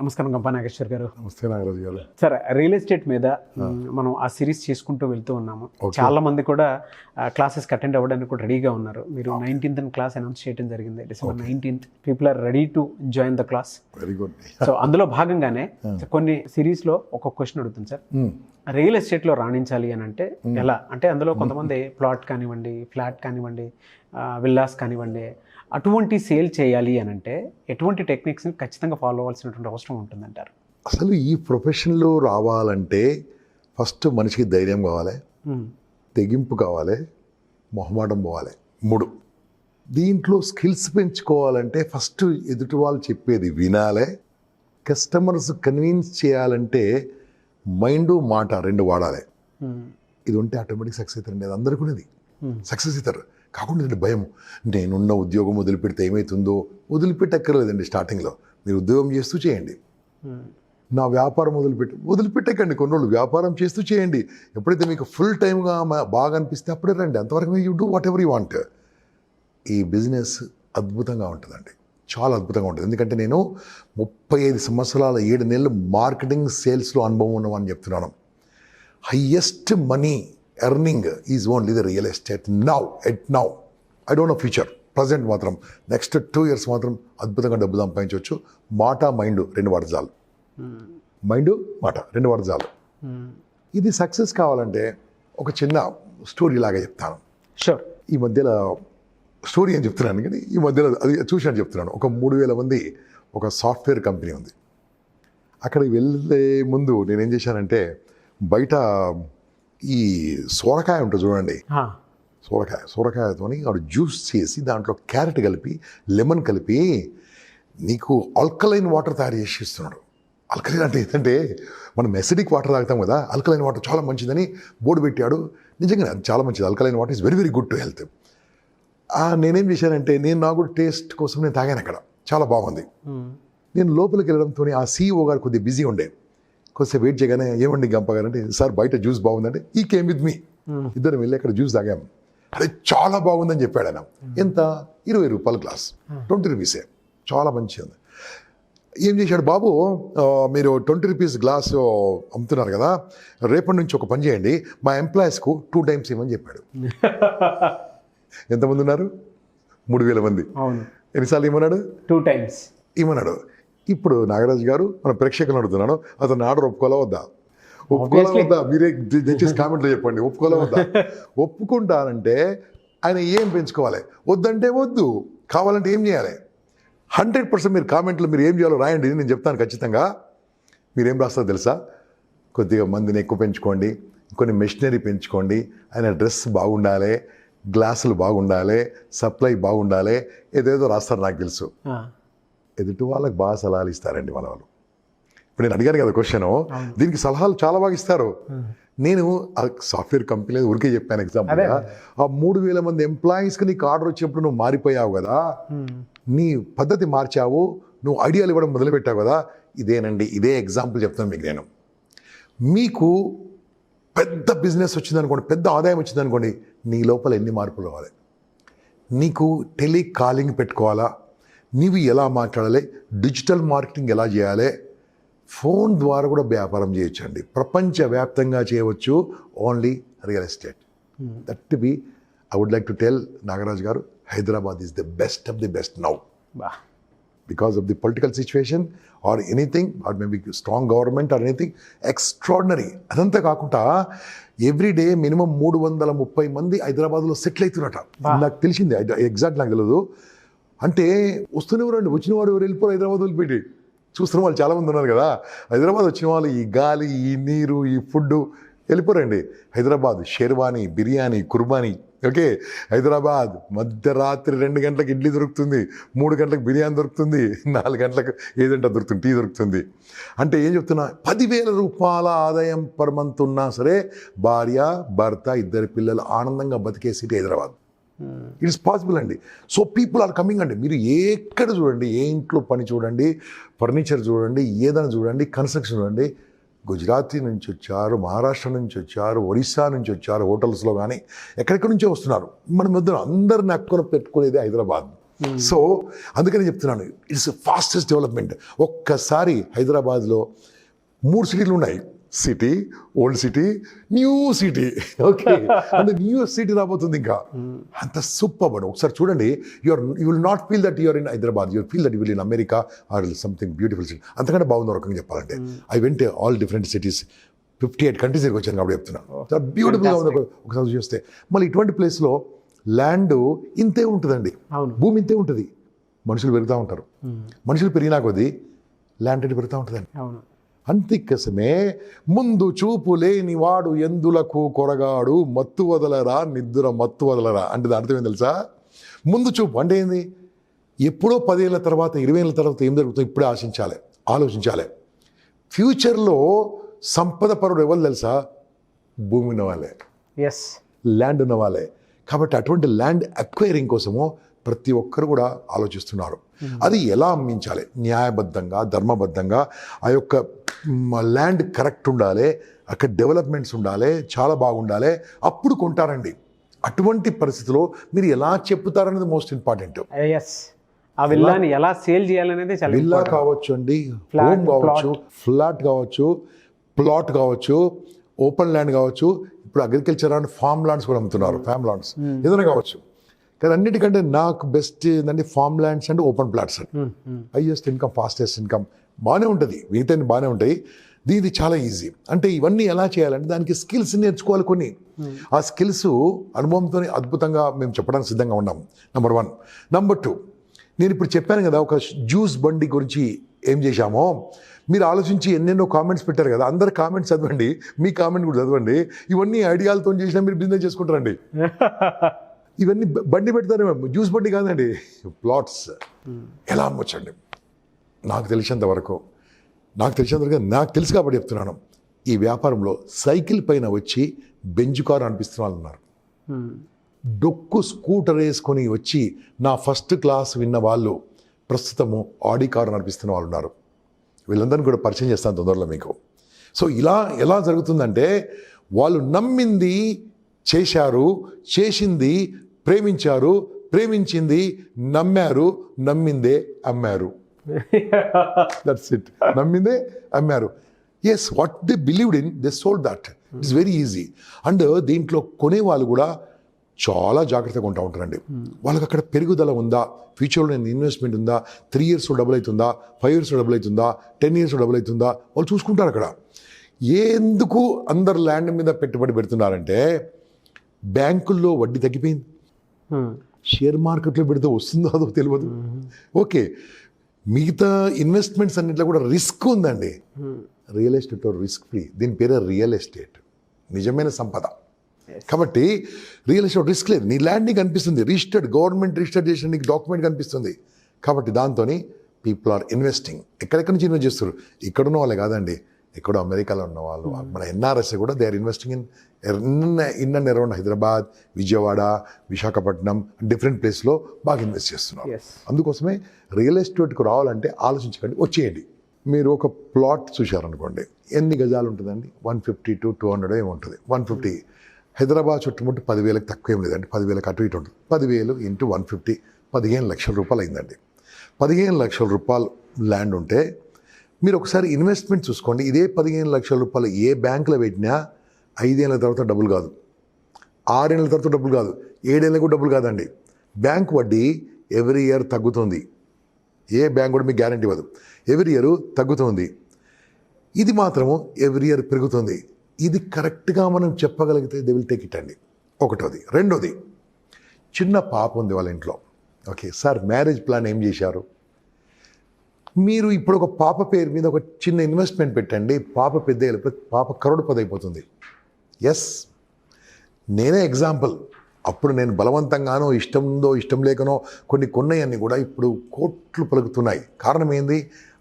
నమస్కారం గంపా నాగేశ్వర్ గారు. నమస్తే నాగరాజు గారు. సార్, రియల్ ఎస్టేట్ మీద మనం ఆ సిరీస్ చేసుకుంటూ వెళ్తూ ఉన్నాము. చాలా మంది కూడా క్లాసెస్ అటెండ్ అవ్వడానికి కూడా రెడీగా ఉన్నారు. మీరు 19th క్లాస్ అనౌన్స్ చేయడం జరిగింది, December 19th. People are ready to join the class. Very good. So అందులో భాగంగానే కొన్ని సిరీస్లో ఒక క్వశ్చన్ అడుగుతుంది సార్. రియల్ ఎస్టేట్లో రాణించాలి అని అంటే ఎలా అంటే, అందులో కొంతమంది ప్లాట్ కానివ్వండి, ఫ్లాట్ కానివ్వండి, విల్లాస్ కానివ్వండి, అటువంటి సేల్ చేయాలి అని అంటే ఎటువంటి టెక్నిక్స్ని ఖచ్చితంగా ఫాలో అవ్వాల్సినటువంటి అవసరం ఉంటుందంటారు? అసలు ఈ ప్రొఫెషన్లో రావాలంటే ఫస్ట్ మనిషికి ధైర్యం కావాలి, తెగింపు కావాలి, మొహమాటం పోవాలి. 3. దీంట్లో స్కిల్స్ పెంచుకోవాలంటే ఫస్ట్ ఎదుటి వాళ్ళు చెప్పేది వినాలి. కస్టమర్స్ కన్విన్స్ చేయాలంటే మైండ్ మాట 2 వాడాలి. ఇది ఉంటే ఆటోమేటిక్ సక్సెస్ అవుతారండి. అది అందరికీ ఉన్నది, సక్సెస్ అవుతారు. కాకుండా భయం, నేనున్న ఉద్యోగం వదిలిపెడితే ఏమవుతుందో, వదిలిపెట్టక్కర్లేదండి. స్టార్టింగ్లో మీరు ఉద్యోగం చేస్తూ చేయండి. నా వ్యాపారం వదిలిపెట్టకండి, కొన్ని రోజులు వ్యాపారం చేస్తూ చేయండి. ఎప్పుడైతే మీకు ఫుల్ టైమ్గా బాగా అనిపిస్తే అప్పుడే రండి. అంతవరకు you do what ever you want. ఈ బిజినెస్ అద్భుతంగా ఉంటుందండి, చాలా అద్భుతంగా ఉంటుంది. ఎందుకంటే నేను 35 సంవత్సరాల 7 నెలలు మార్కెటింగ్ సేల్స్లో అనుభవం ఉన్నవని చెప్తున్నాను. Highest money earning is only the real estate now. I don't know future, present మాత్రం నెక్స్ట్ 2 years మాత్రం అద్భుతంగా డబ్బు సంపాదించవచ్చు. మాట మైండ్ 2 వాటి చాలు. మైండ్ మాట 2 వాటి చాలు. ఇది సక్సెస్ కావాలంటే ఒక చిన్న స్టోరీ లాగా చెప్తాను. షూర్. ఈ మధ్యలో స్టోరీ అని చెప్తున్నాను కానీ ఈ మధ్యలో అది చూసి చెప్తున్నాను. ఒక 3,000 మంది ఒక సాఫ్ట్వేర్ కంపెనీ ఉంది. అక్కడికి వెళ్ళే ముందు నేనేం చేశానంటే, బయట ఈ సోరకాయ ఉంటుంది చూడండి, సోరకాయతో వాడు జ్యూస్ చేసి దాంట్లో క్యారెట్ కలిపి, లెమన్ కలిపి నీకు ఆల్కలైన్ వాటర్ తయారు చేసి ఇస్తున్నాడు. ఆల్కలైన్ అంటే ఏంటంటే, మనం ఎసిడిక్ వాటర్ తాగుతాం కదా, ఆల్కలైన్ వాటర్ చాలా మంచిదని బోర్డు పెట్టాడు. నిజంగా అది చాలా మంచిది. Alkaline water is very very good to health. నేనేం చేశానంటే, నాకు కూడా టేస్ట్ కోసం నేను తాగాను. అక్కడ చాలా బాగుంది. నేను లోపలికి వెళ్ళడంతో ఆ CEO గారు కొద్దిగా బిజీ ఉండే. కొద్దిసేపు వెయిట్ చేయగానే, ఏమండి గంప గారు అంటే, సార్ బయట జ్యూస్ బాగుందంటే, ఈ కేమ్ విత్ మీ. ఇద్దరం వెళ్ళి అక్కడ జ్యూస్ తాగాం. అదే చాలా బాగుందని చెప్పాడు ఆయన. ఎంత? 20 రూపాయల గ్లాస్, 20 రూపీసే. చాలా మంచిగా ఉంది. ఏం చేశాడు, బాబు మీరు 20 రూపీస్ గ్లాస్ అమ్ముతున్నారు కదా, రేపటి నుంచి ఒక పని చేయండి, మా ఎంప్లాయీస్కు 2 times ఇవ్వమని చెప్పాడు. ఎంతమంది ఉన్నారు? 3,000 మంది. ఎన్నిసార్లు ఇవ్వమన్నాడు? 2 times ఇవ్వమన్నాడు. ఇప్పుడు నాగరాజు గారు మన ప్రేక్షకులను అడుగుతున్నాను, అతను ఆర్డర్ ఒప్పుకోవాలా వద్దా? మీరే దయచేసి కామెంట్లో చెప్పండి, ఒప్పుకోవాలా వద్దా? ఒప్పుకుంటానంటే ఆయన ఏం పెంచుకోవాలి, వద్దంటే వద్దు, కావాలంటే ఏం చేయాలి? 100% మీరు కామెంట్లో మీరు ఏం చేయాలో రాయండి, నేను చెప్తాను ఖచ్చితంగా. మీరేం రాస్తారో తెలుసా? కొద్దిగా మందిని ఎక్కువ పెంచుకోండి, కొన్ని మెషినరీ పెంచుకోండి, ఆయన డ్రెస్ బాగుండాలి, గ్లాసులు బాగుండాలి, సప్లై బాగుండాలి, ఏదేదో రాస్తారు నాకు తెలుసు. ఎదుటి వాళ్ళకి బాగా సలహాలు ఇస్తారండి మన వాళ్ళు. ఇప్పుడు నేను అడిగాను కదా క్వశ్చన్, దీనికి సలహాలు చాలా బాగా ఇస్తారు. నేను ఆ సాఫ్ట్వేర్ కంపెనీ ఊరికే చెప్పాను ఎగ్జాంపుల్గా. ఆ 3,000 మంది ఎంప్లాయీస్కి నీకు ఆర్డర్ వచ్చినప్పుడు నువ్వు మారిపోయావు కదా, నీ పద్ధతి మార్చావు, నువ్వు ఐడియాలు ఇవ్వడం మొదలుపెట్టావు కదా. ఇదేనండి, ఇదే ఎగ్జాంపుల్ చెప్తాను మీకు. నేను మీకు పెద్ద బిజినెస్ వచ్చిందనుకోండి, పెద్ద ఆదాయం వచ్చిందనుకోండి, నీ లోపల ఎన్ని మార్పులు రావాలి? నీకు టెలికాలింగ్ పెట్టుకోవాలా, నీవు ఎలా మాట్లాడాలి, డిజిటల్ మార్కెటింగ్ ఎలా చేయాలి, ఫోన్ ద్వారా కూడా వ్యాపారం చేయొచ్చండి. ప్రపంచవ్యాప్తంగా చేయవచ్చు, only real estate. That be I would like to tell Nagaraj గారు, Hyderabad is the best of the best now. Because of the political situation or anything, or maybe strong government or anything, extraordinary. అదంతా కాకుండా everyday minimum 330 మంది హైదరాబాద్లో settle అవుతున్నట. నాకు తెలిసింది, exact నాకు తెలియదు. అంటే వస్తున్నవారండి, వచ్చిన వాడు ఎవరు వెళ్ళిపోరు, హైదరాబాద్ వదిలిపెట్టి. చూస్తున్న వాళ్ళు చాలామంది ఉన్నారు కదా, హైదరాబాద్ వచ్చిన వాళ్ళు ఈ గాలి, ఈ నీరు, ఈ ఫుడ్ వెళ్ళిపోరండి. హైదరాబాద్ షేర్వానీ, బిర్యానీ, కుర్బానీ. ఓకే, హైదరాబాద్ మధ్యరాత్రి 2 గంటలకు ఇడ్లీ దొరుకుతుంది, 3 గంటలకు బిర్యానీ దొరుకుతుంది, 4 గంటలకు ఏదంటే దొరుకుతుంది, టీ దొరుకుతుంది. అంటే ఏం చెప్తున్నా, 10,000 రూపాయల ఆదాయం పర్ మంత్ ఉన్నా సరే భార్య, భర్త, 2 పిల్లలు ఆనందంగా బతికే city Hyderabad. It is possible అండి. సో పీపుల్ ఆర్ కమింగ్ అండి. మీరు ఎక్కడ చూడండి, ఏ ఇంట్లో పని చూడండి, ఫర్నిచర్ చూడండి, ఏదైనా చూడండి, కన్స్ట్రక్షన్ చూడండి, గుజరాతీ నుంచి వచ్చారు, మహారాష్ట్ర నుంచి వచ్చారు, ఒరిస్సా నుంచి వచ్చారు, హోటల్స్లో కానీ ఎక్కడెక్కడి నుంచో వస్తున్నారు. మన మధ్య అందరిని అక్కున పెట్టుకునేది హైదరాబాద్. సో అందుకని చెప్తున్నాను, ఇట్స్ ఫాస్టెస్ట్ డెవలప్మెంట్. ఒక్కసారి హైదరాబాద్లో 3 సిటీలు ఉన్నాయి, city, old city, new city. Okay, అంటే న్యూ సిటీ రాబోతుంది ఇంకా. అంత సూపర్ అండి. ఒకసారి చూడండి, you will not feel that you're in Hyderabad, you feel that you will in America or something beautiful city. అంతకంటే బాగుంది రకంగా చెప్పాలంటే. I went all different cities, 58 countries దగ్గరికి వచ్చాను కాబట్టి చెప్తున్నాను. చాలా బ్యూటిఫుల్గా ఉంది ఒకసారి చూస్తే. మళ్ళీ ఇటువంటి ప్లేస్లో ల్యాండ్ ఇంతే ఉంటుందండి, భూమి ఇంతే ఉంటుంది. మనుషులు పెరుగుతూ ఉంటారు, మనుషులు పెరిగినా కొద్దీ ల్యాండ్ రేట్ పెరుగుతూ ఉంటుందండి. అంతికసమే ముందు చూపు లేని వాడు ఎందులకు కొరగాడు, మత్తు వదలరా నిద్ర మత్తు వదలరా అంటే దాని అర్థం ఏం తెలుసా? ముందు చూపు అంటే ఏంది? ఎప్పుడో 10 ఏళ్ళ తర్వాత 20 ఏళ్ళ తర్వాత ఏం జరుగుతుందో ఇప్పుడే ఆలోచించాలి. ఫ్యూచర్లో సంపద పరుడు ఎవరు తెలుసా? భూమి ఉన్న వాళ్ళే, ల్యాండ్ ఉన్న వాళ్ళే. కాబట్టి అటువంటి ల్యాండ్ అక్వైరింగ్ కోసము ప్రతి ఒక్కరు కూడా ఆలోచిస్తున్నారు. అది ఎలా అమ్మించాలి, న్యాయబద్ధంగా, ధర్మబద్ధంగా. ఆ యొక్క ల్యాండ్ కరెక్ట్ ఉండాలి, అక్కడ డెవలప్మెంట్స్ ఉండాలి, చాలా బాగుండాలి, అప్పుడు కొంటారండి. అటువంటి పరిస్థితిలో మీరు ఎలా చెప్తారనేది మోస్ట్ ఇంపార్టెంట్. ఆ విల్లాని ఎలా సేల్ చేయాలనేది చాలా విల్లా కావచ్చు అండి, హోమ్ కావచ్చు, ఫ్లాట్ కావచ్చు, ప్లాట్ కావచ్చు, ఓపెన్ ల్యాండ్ కావచ్చు. ఇప్పుడు అగ్రికల్చర్ అండ్ ఫార్మ్ ల్యాండ్స్ కూడా అమ్ముతున్నారు, ఫార్మ్ ల్యాండ్స్ ఏదైనా కావచ్చు. కానీ అన్నిటికంటే నాకు బెస్ట్ ఏంటంటే farm lands and open plots అండి. హైయెస్ట్ ఇన్కమ్, ఫాస్టెస్ట్ ఇన్కమ్, బాగానే ఉంటుంది, మిగతా బాగానే ఉంటాయి. దీది చాలా ఈజీ. అంటే ఇవన్నీ ఎలా చేయాలంటే దానికి స్కిల్స్ నేర్చుకోవాలి కొన్ని. ఆ స్కిల్స్ అనుభవంతో అద్భుతంగా మేము చెప్పడానికి సిద్ధంగా ఉన్నాము. నెంబర్ 1. నెంబర్ 2, నేను ఇప్పుడు చెప్పాను కదా ఒక జ్యూస్ బండి గురించి ఏం చేశామో. మీరు ఆలోచించి ఎన్నెన్నో కామెంట్స్ పెట్టారు కదా, అందరు కామెంట్స్ చదవండి, మీ కామెంట్ కూడా చదవండి. ఇవన్నీ ఐడియాలతో చేసినా మీరు బిజినెస్ చేసుకుంటారండి. ఇవన్నీ బండి పెడతారు, జ్యూస్ బండి కాదండి, ప్లాట్స్ ఎలా అమ్మొచ్చండి. నాకు తెలిసినంత వరకు నాకు తెలుసు కాబట్టి చెప్తున్నాను. ఈ వ్యాపారంలో సైకిల్ పైన వచ్చి బెంజ్ కారు అనిపిస్తున్న వాళ్ళు ఉన్నారు, డొక్కు స్కూటర్ వేసుకొని వచ్చి నా ఫస్ట్ క్లాస్ విన్న వాళ్ళు ప్రస్తుతము ఆడి కారు నడిపిస్తున్న వాళ్ళు ఉన్నారు. వీళ్ళందరినీ కూడా పరిచయం చేస్తాను తొందరలో మీకు. సో ఇలా ఎలా జరుగుతుందంటే వాళ్ళు నమ్మింది చేశారు, చేసింది ప్రేమించారు, ప్రేమించింది నమ్మారు, నమ్మిందే అమ్మారు. That's it. నమ్మిందే అమ్మారు. Yes, what they believed in they sold that. It's very easy. And దీంట్లో కొనే వాళ్ళు కూడా చాలా జాగ్రత్తగా ఉంటా ఉంటారండి. వాళ్ళకి అక్కడ పెరుగుదల ఉందా, ఫ్యూచర్లో నేను ఇన్వెస్ట్మెంట్ ఉందా, 3 years డబుల్ అవుతుందా, 5 years డబుల్ అవుతుందా, 10 years డబుల్ అవుతుందా, వాళ్ళు చూసుకుంటారు అక్కడ. ఎందుకు అందరు ల్యాండ్ మీద పెట్టుబడి పెడుతున్నారంటే బ్యాంకుల్లో వడ్డీ తగ్గిపోయింది, షేర్ మార్కెట్లో పెడితే వస్తుందో అదో తెలియదు. ఓకే, మిగతా ఇన్వెస్ట్మెంట్స్ అన్నింటిలో కూడా రిస్క్ ఉందండి. రియల్ ఎస్టేట్ రిస్క్ ఫ్రీ, దీని పేరే రియల్ ఎస్టేట్, నిజమైన సంపద. కాబట్టి రియల్ ఎస్టేట్ రిస్క్ లేదు. నీ ల్యాండ్ నీకు కనిపిస్తుంది, రిజిస్టర్డ్, గవర్నమెంట్ రిజిస్టర్ చేసిన నీకు డాక్యుమెంట్ కనిపిస్తుంది. కాబట్టి దాంతో పీపుల్ ఆర్ ఇన్వెస్టింగ్. ఎక్కడెక్కడి నుంచి ఇన్వెస్ట్ చేస్తారు? ఇక్కడున్న వాళ్ళే కాదండి, ఎక్కడో అమెరికాలో ఉన్న వాళ్ళు, మన ఎన్ఆర్ఎస్ కూడా they are investing in and around Hyderabad, Vijayawada, Visakhapatnam, different ప్లేస్లో బాగా ఇన్వెస్ట్ చేస్తున్నారు. అందుకోసమే రియల్ ఎస్టేట్కి రావాలంటే ఆలోచించకండి, వచ్చేయండి. మీరు ఒక ప్లాట్ చూశారనుకోండి, ఎన్ని గజాలు ఉంటుందండి? 150 to 200 ఏముంటుంది. 150 హైదరాబాద్ చుట్టుముట్టు 10,000కి తక్కువ ఏం లేదండి, 10,000కి అటు ఇటు ఉంటుంది. 10,000 into 150 15 లక్షల రూపాయలు అయిందండి. 15 లక్షల రూపాయలు ల్యాండ్ ఉంటే మీరు ఒకసారి ఇన్వెస్ట్మెంట్ చూసుకోండి. ఇదే 15 లక్షల రూపాయలు ఏ బ్యాంకులో పెట్టినా 5 ఏళ్ళ తర్వాత డబ్బులు కాదు, 6 ఏళ్ళ తర్వాత డబ్బులు కాదు, 7 ఏళ్ళకు డబ్బులు కాదండి. బ్యాంక్ వడ్డీ ఎవ్రీ ఇయర్ తగ్గుతుంది. ఏ బ్యాంక్ కూడా మీకు గ్యారంటీ ఇవ్వదు, ఎవ్రీ ఇయర్ తగ్గుతుంది. ఇది మాత్రము ఎవ్రీ ఇయర్ పెరుగుతుంది. ఇది కరెక్ట్గా మనం చెప్పగలిగితే దే విల్ టేక్ ఇట్ అండి. ఒకటోది. రెండోది, చిన్న పాప ఉంది వాళ్ళ ఇంట్లో. ఓకే సార్, మ్యారేజ్ ప్లాన్ ఏం చేశారు? మీరు ఇప్పుడు ఒక పాప పేరు మీద ఒక చిన్న ఇన్వెస్ట్మెంట్ పెట్టండి, పాప పెద్ద పాప కరోడ్పతి అయిపోతుంది. ఎస్, నేనే ఎగ్జాంపుల్. అప్పుడు నేను బలవంతంగానో ఇష్టం ఉందో ఇష్టం లేకనో కొన్ని కొన్నాయన్నీ కూడా ఇప్పుడు కోట్లు పలుకుతున్నాయి. కారణం ఏంది?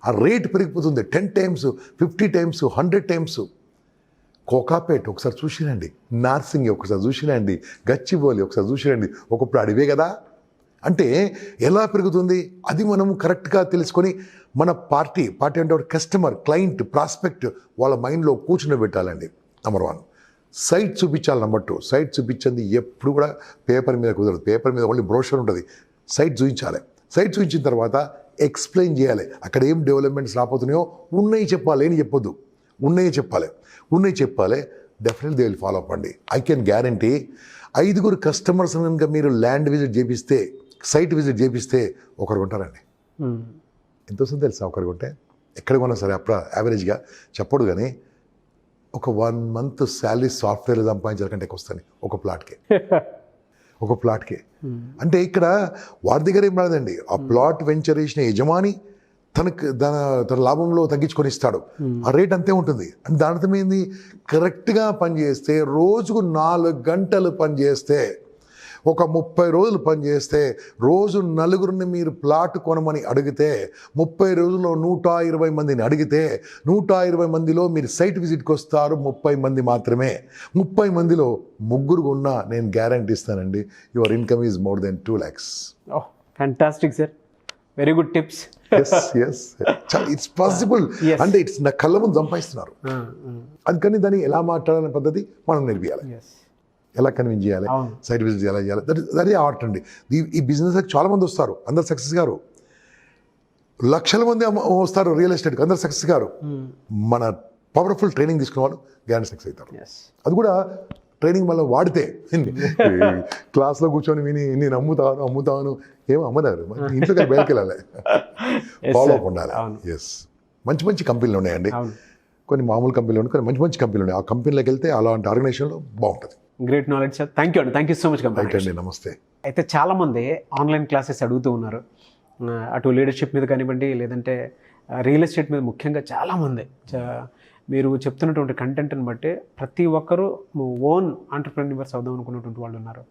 ఆ రేట్ పెరిగిపోతుంది. 10 times, 50 times, 100 times. కోకాపేట్ ఒకసారి చూసిరండి, నార్సింగ్ ఒకసారి చూసిరండి, గచ్చిబౌలి ఒకసారి చూసిరండి. ఒకప్పుడు అడివే కదా. అంటే ఎలా పెరుగుతుంది అది మనము కరెక్ట్గా తెలుసుకొని మన పార్టీ అంటే కస్టమర్, క్లయింట్, ప్రాస్పెక్ట్ వాళ్ళ మైండ్లో కూర్చుని పెట్టాలండి. నెంబర్ 1 సైట్ చూపించాలి. నెంబర్ 2 సైట్ చూపించింది ఎప్పుడు కూడా పేపర్ మీద కుదరదు. పేపర్ మీద ఓన్లీ బ్రోషర్ ఉంటుంది, సైట్ చూపించాలి. సైట్ చూపించిన తర్వాత ఎక్స్ప్లెయిన్ చేయాలి. అక్కడ ఏం డెవలప్మెంట్స్ రాబోతున్నాయో ఉన్నాయి చెప్పాలి, ఏం చెప్పొద్దు, ఉన్నాయి చెప్పాలి. Definitely they will follow up అండి. ఐ కెన్ గ్యారంటీ 5 కస్టమర్స్ కనుక మీరు ల్యాండ్ విజిట్ చేపిస్తే, సైట్ విజిట్ చేపిస్తే ఒకరు ఉంటారండి. ఎంత వస్తుంది తెలుసా ఒకరు ఉంటే? ఎక్కడ కొన్నా సరే యావరేజ్గా చెప్పడు కానీ ఒక 1 month శాలరీ సాఫ్ట్వేర్ సంపాదించాలంటే వస్తాయి ఒక ప్లాట్కే. అంటే ఇక్కడ వాడి దగ్గర ఏం రాదండి. ఆ ప్లాట్ వెంచర్ చేసిన యజమాని తన లాభంలో తగ్గించుకొని ఇస్తాడు. ఆ రేట్ అంతే ఉంటుంది. అంటే దాని అర్థం ఏంది? కరెక్ట్గా పనిచేస్తే, రోజుకు 4 గంటలు పనిచేస్తే, ఒక 30 రోజులు పనిచేస్తే, రోజు 4 మీరు ప్లాట్ కొనమని అడిగితే, 30 రోజుల్లో 120 మందిని అడిగితే, 120 మందిలో మీరు సైట్ విజిట్కి వస్తారు 30 మంది మాత్రమే. 30 మందిలో 3 ఉన్నా నేను గ్యారంటీ ఇస్తానండి, your income is more than 2 lakhs. Fantastic sir, very good tips. It's possible. అంటే ఇట్స్ నా కళ్ళ ముందు సంపాదిస్తున్నారు. అందుకని దాన్ని ఎలా మాట్లాడాలనే పద్ధతి మనం నేర్పియాలి, ఎలా కన్విన్స్ చేయాలి, సైట్ విజిట్ ఎలా చేయాలి, దట్ ఈస్ ఆర్ట్ అండి. ఈ బిజినెస్ చాలా మంది వస్తారు, అందరు సక్సెస్ గారు. లక్షల మంది వస్తారు రియల్ ఎస్టేట్కి, అందరు సక్సెస్ గారు. మన పవర్ఫుల్ ట్రైనింగ్ తీసుకున్న వాళ్ళు గ్యారెంటీ సక్సెస్ అవుతారు. అది కూడా ట్రైనింగ్ మళ్ళీ వాడితే. క్లాస్లో కూర్చొని విని నేను అమ్ముతాను ఏమో అమ్మదారు, ఇంట్లో బయటకు వెళ్ళాలి, ఫాలో అప్ ఉండాలి. మంచి కంపెనీలు ఉన్నాయండి, కొన్ని మామూలు కంపెనీలు ఉన్నాయి, కొన్ని మంచి కంపెనీలు ఉన్నాయి. ఆ కంపెనీలోకి వెళ్తే అలాంటి ఆర్గనైజేషన్లో బాగుంటుంది. Great knowledge sir, thank you so much. అండి, నమస్తే. అయితే చాలామంది ఆన్లైన్ క్లాసెస్ అడుగుతూ ఉన్నారు, అటు లీడర్షిప్ మీద కానివ్వండి, లేదంటే రియల్ ఎస్టేట్ మీద ముఖ్యంగా చాలామంది. మీరు చెప్తున్నటువంటి కంటెంట్ని బట్టి ప్రతి ఒక్కరూ ఓన్ ఆంటర్‌ప్రెన్యూర్స్ అవుదాం అనుకున్నటువంటి వాళ్ళు ఉన్నారు,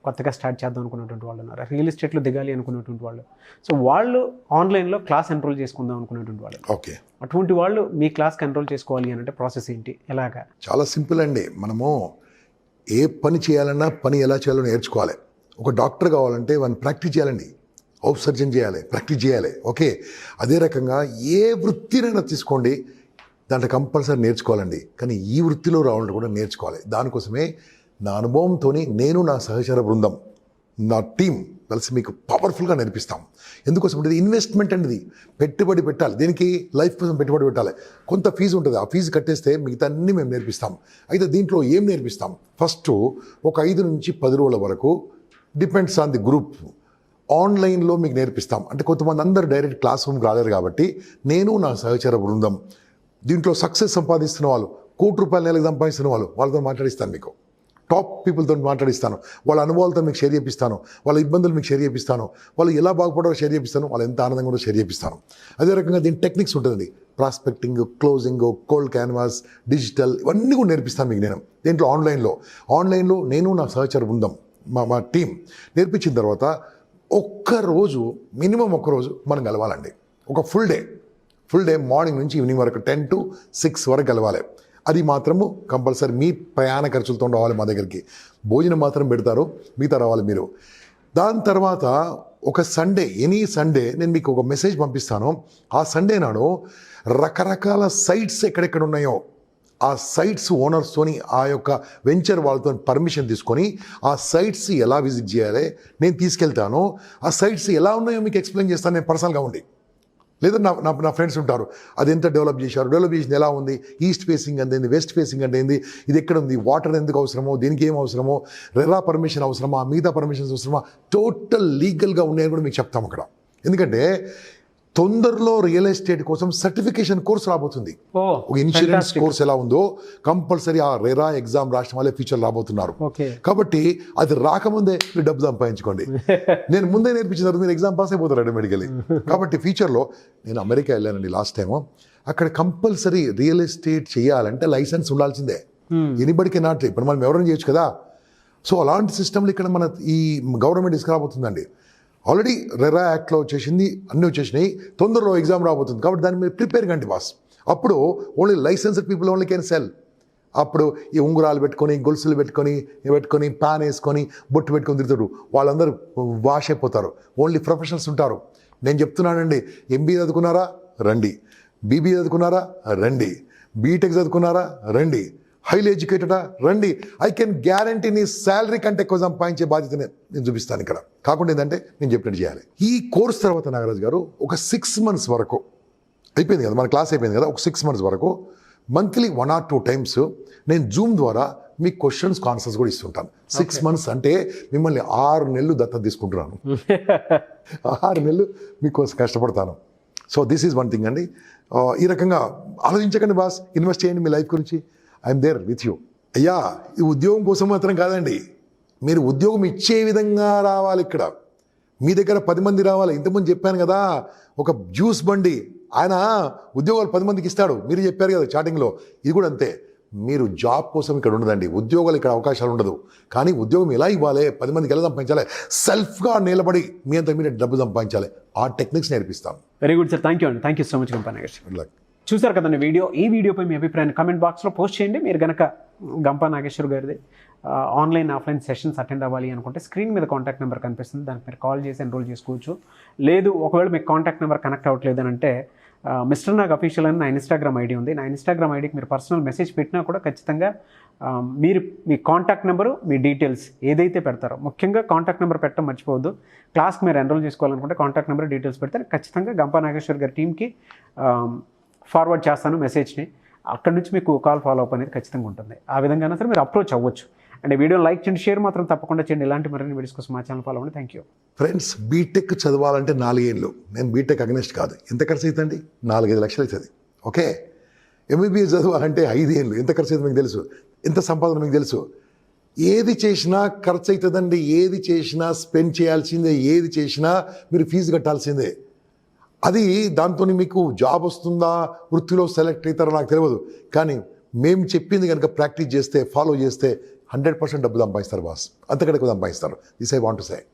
కొత్తగా స్టార్ట్ చేద్దాం అనుకున్నటువంటి వాళ్ళు ఉన్నారు, రియల్ ఎస్టేట్లో దిగాలి అనుకున్నటువంటి వాళ్ళు. సో వాళ్ళు ఆన్లైన్లో క్లాస్ ఎన్రోల్ చేసుకుందాం అనుకున్నటువంటి వాళ్ళు. ఓకే, అటువంటి వాళ్ళు మీ క్లాస్కి ఎన్రోల్ చేసుకోవాలి అని అంటే ప్రాసెస్ ఏంటి, ఎలాగా? చాలా సింపుల్ అండి. మనము ఏ పని చేయాలన్నా పని ఎలా చేయాలో నేర్చుకోవాలి. ఒక డాక్టర్ కావాలంటే వాడిని ప్రాక్టీస్ చేయాలండి, హౌస్ సర్జన్ చేయాలి, ప్రాక్టీస్ చేయాలి. ఓకే, అదే రకంగా ఏ వృత్తినైనా తీసుకోండి, దాంట్లో కంపల్సరీ నేర్చుకోవాలండి. కానీ ఈ వృత్తిలో రావాలంటే కూడా నేర్చుకోవాలి. దానికోసమే నా అనుభవంతో నేను, నా సహచర బృందం, నా టీం కలిసి మీకు పవర్ఫుల్గా నేర్పిస్తాం. ఎందుకోసం అంటే ఇన్వెస్ట్మెంట్ అనేది పెట్టుబడి పెట్టాలి. దీనికి లైఫ్ కోసం పెట్టుబడి పెట్టాలి. కొంత ఫీజు ఉంటుంది, ఆ ఫీజు కట్టేస్తే మిగతా అన్నీ మేము నేర్పిస్తాం. అయితే దీంట్లో ఏం నేర్పిస్తాం? ఫస్ట్ ఒక 5 నుంచి 10 రోజుల వరకు, డిపెండ్స్ ఆన్ ది గ్రూప్, ఆన్లైన్లో మీకు నేర్పిస్తాం. అంటే కొంతమంది అందరూ డైరెక్ట్ క్లాస్ రూమ్కి రాలేరు కాబట్టి నేను, నా సహచర బృందం దీంట్లో సక్సెస్ సంపాదిస్తున్న వాళ్ళు, ₹1,00,00,000 నెలకు సంపాదిస్తున్న వాళ్ళు, వాళ్ళతో మాట్లాడిస్తాను. మీకు టాప్ పీపుల్తో మాట్లాడిస్తాను, వాళ్ళ అనుభవాలతో మీకు షేర్ చేపిస్తాను, వాళ్ళ ఇబ్బందులు మీకు షేర్ చేపిస్తాను, వాళ్ళు ఎలా బాగుపడారో షేర్ చేపిస్తాను, వాళ్ళు ఎంత ఆనందంగా కూడా షేర్ చేపిస్తాను. అదే రకంగా దీని టెక్నిక్స్ ఉంటుందండి, prospecting, closing, cold canvas, digital, ఇవన్నీ కూడా నేర్పిస్తాను మీకు నేను. దీంట్లో ఆన్లైన్లో నేను, నా సహచర బృందం, మా టీం నేర్పించిన తర్వాత ఒక్కరోజు, మినిమం ఒక్కరోజు మనం కలవాలండి. ఒక ఫుల్ డే మార్నింగ్ నుంచి ఈవినింగ్ వరకు 10 to 6 వరకు కలవాలి. అది మాత్రము కంపల్సరీ మీ ప్రయాణ ఖర్చులతో రావాలి మా దగ్గరికి. భోజనం మాత్రం పెడతారు, మిగతా రావాలి మీరు. దాని తర్వాత ఒక సండే, ఎనీ సండే నేను మీకు ఒక మెసేజ్ పంపిస్తాను. ఆ సండే నాడు రకరకాల సైట్స్ ఎక్కడెక్కడ ఉన్నాయో ఆ సైట్స్ ఓనర్స్తోని, ఆ యొక్క వెంచర్ వాళ్ళతో పర్మిషన్ తీసుకొని ఆ సైట్స్ ఎలా విజిట్ చేయాలి నేను తీసుకెళ్తాను. ఆ సైట్స్ ఎలా ఉన్నాయో మీకు ఎక్స్ప్లెయిన్ చేస్తాను నేను పర్సనల్గా ఉండి. లేదా నా ఫ్రెండ్స్ ఉంటారు, అది ఎంత డెవలప్ చేసిన ఎలా ఉంది, ఈస్ట్ ఫేసింగ్ అంటే ఏంది, వెస్ట్ ఫేసింగ్ అంటే ఏంది, ఇది ఎక్కడ ఉంది, వాటర్ ఎందుకు అవసరమో, దీనికి ఏం అవసరమో, రెరా పర్మిషన్ అవసరమా, మిగతా పర్మిషన్స్ అవసరమా, టోటల్ లీగల్గా ఉన్నాయని కూడా మీకు చెప్తాం అక్కడ. ఎందుకంటే తొందరలో రియల్ ఎస్టేట్ కోసం సర్టిఫికేషన్ కోర్స్ రాబోతుంది. ఒక ఇన్సూరెన్స్ కోర్స్ ఎలా ఉందో కంపల్సరీ ఆ రెరా ఎగ్జామ్ రాసిన వాళ్ళే ఫ్యూచర్ రాబోతున్నారు. కాబట్టి అది రాకముందే మీరు డబ్బు సంపాదించుకోండి. నేను ముందే నేర్పించిన తర్వాత మీరు ఎగ్జామ్ పాస్ అయిపోతారు ఆటోమేటికలీ. కాబట్టి ఫ్యూచర్లో నేను అమెరికా వెళ్ళానండి లాస్ట్ టైము. అక్కడ కంపల్సరీ రియల్ ఎస్టేట్ చేయాలంటే లైసెన్స్ ఉండాల్సిందే. ఎనీబడికి నాట్, ఇప్పుడు మనం ఎవరైనా చేయొచ్చు కదా. సో అలాంటి సిస్టమ్లు ఇక్కడ మన ఈ గవర్నమెంట్ తీసుకురాబోతుందండి. ఆల్రెడీ రెరా యాక్ట్లో వచ్చేసింది, అన్నీ వచ్చేసినాయి, తొందరలో ఎగ్జామ్ రాబోతుంది. కాబట్టి దాన్ని మీరు ప్రిపేర్ కండి బాస్. అప్పుడు only licensed people only can sell. అప్పుడు ఈ ఉంగరాలు పెట్టుకొని, గొలుసులు పెట్టుకొని ప్యాన్ వేసుకొని, బొట్టు పెట్టుకొని తిరుగుతారు, వాళ్ళందరూ వాష్ అయిపోతారు. ఓన్లీ ప్రొఫెషనల్స్ ఉంటారు. నేను చెప్తున్నానండి, MBA చదువుకున్నారా రండి, BBA చదువుకున్నారా రండి, బీటెక్ చదువుకున్నారా రండి, హైలీ ఎడ్యుకేటెడా రండి, ఐ కెన్ గ్యారంటీ నీ శాలరీ కంటే ఎక్కువ సంపాదించే బాధ్యతనే నేను చూపిస్తాను ఇక్కడ. కాకుండా ఏంటంటే నేను చెప్పినట్టు చేయాలి. ఈ కోర్స్ తర్వాత నాగరాజు గారు ఒక 6 months వరకు అయిపోయింది కదా, మన క్లాస్ అయిపోయింది కదా, ఒక 6 months వరకు మంత్లీ 1 or 2 times నేను జూమ్ ద్వారా మీ క్వశ్చన్స్ ఆన్సర్స్ కూడా ఇస్తుంటాను. 6 months అంటే మిమ్మల్ని 6 నెలలు దత్తత తీసుకుంటున్నాను. 6 నెలలు మీకోసం కష్టపడతాను. So this is one thing అండి. ఈ రకంగా ఆలోచించకండి బాస్, ఇన్వెస్ట్ చేయండి మీ లైఫ్ గురించి. I'm there with you. అయ్యా, ఈ ఉద్యోగం కోసం మాత్రం కాదండి, మీరు ఉద్యోగం ఇచ్చే విధంగా రావాలి. ఇక్కడ మీ దగ్గర 10 మంది రావాలి. ఇంతకుముందు చెప్పాను కదా, ఒక జ్యూస్ బండి ఆయన ఉద్యోగాలు 10 మందికి ఇస్తాడు, మీరు చెప్పారు కదా చాటింగ్లో. ఇది కూడా అంతే, మీరు జాబ్ కోసం ఇక్కడ ఉండదండి, ఉద్యోగాలు ఇక్కడ అవకాశాలు ఉండదు. కానీ ఉద్యోగం ఎలా ఇవ్వాలి, 10 మందికి ఎలా సంపాదించాలి, సెల్ఫ్గా నిలబడి మీ అంతా మీరు డబ్బు సంపాదించాలి, ఆ టెక్నిక్స్ నేర్పిస్తాం. Very good sir, thank you అండి, thank you so much Gampa Nageshwar. Good luck. చూసారు కదండి వీడియో. ఈ వీడియోపై మీ అభిప్రాయాన్ని కమెంట్ బాక్స్లో పోస్ట్ చేయండి. మీరు కనుక గంపా నాగేశ్వర్ గారిది ఆన్లైన్ ఆఫ్లైన్ సెషన్స్ అటెండ్ అవ్వాలి అనుకుంటే స్క్రీన్ మీద కాంటాక్ట్ నెంబర్ కనిపిస్తుంది, దానికి మీరు కాల్ చేసి ఎన్రోల్ చేసుకోవచ్చు. లేదు, ఒకవేళ మీకు కాంటాక్ట్ నెంబర్ కనెక్ట్ అవ్వట్లేదు అని అంటే మిస్టర్ నాగ్ అఫీషియల్ అని నా ఇన్స్టాగ్రామ్ ఐడి ఉంది. నా ఇన్స్టాగ్రామ్ ఐడికి మీరు పర్సనల్ మెసేజ్ పెట్టినా కూడా ఖచ్చితంగా మీరు మీ కాంటాక్ట్ నెంబరు, మీ డీటెయిల్స్ ఏదైతే పెడతారో, ముఖ్యంగా కాంటాక్ట్ నెంబర్ పెట్టడం మర్చిపోవద్దు. క్లాస్కి మీరు ఎన్రోల్ చేసుకోవాలనుకుంటే కాంటాక్ట్ నెంబర్ డీటెయిల్స్ పెడితే ఖచ్చితంగా గంపా నాగేశ్వర్ గారి టీమ్కి ఫార్వర్డ్ చేస్తాను మెసేజ్ని. అక్కడ నుంచి మీకు కాల్ ఫాలో అప్ అనేది ఖచ్చితంగా ఉంటుంది. ఆ విధంగా సరే మీరు అప్రోచ్ అవ్వచ్చు. అండ్ వీడియో లైక్ చేయండి, షేర్ మాత్రం తప్పకుండా చేయండి. ఇలాంటి మరిన్ని వీడియోస్ కోసం మా ఛానల్ ఫాలో అవ్వండి. Thank you. ఫ్రెండ్స్, బీటెక్ చదవాలంటే 4 ఏళ్ళు. నేను బీటెక్ అగ్నెస్ట్ కాదు. ఎంత ఖర్చు అవుతుందండి? 4-5 లక్షలు అవుతుంది. ఓకే, ఎంబీబీఎస్ చదవాలంటే 5 ఏళ్ళు. ఎంత ఖర్చు అవుతుంది మీకు తెలుసు, ఎంత సంపాదన మీకు తెలుసు. ఏది చేసినా ఖర్చు అవుతుందండి, ఏది చేసినా స్పెండ్ చేయాల్సిందే, ఏది చేసినా మీరు ఫీజు కట్టాల్సిందే. అది దాంతో మీకు జాబ్ వస్తుందా, వృత్తిలో సెలెక్ట్ అవుతారో నాకు తెలియదు. కానీ మేము చెప్పింది కనుక ప్రాక్టీస్ చేస్తే, ఫాలో చేస్తే 100% డబ్బు సంపాదిస్తారు బాస్, అంతకంటే ఎక్కువ సంపాదిస్తారు. This I want to say.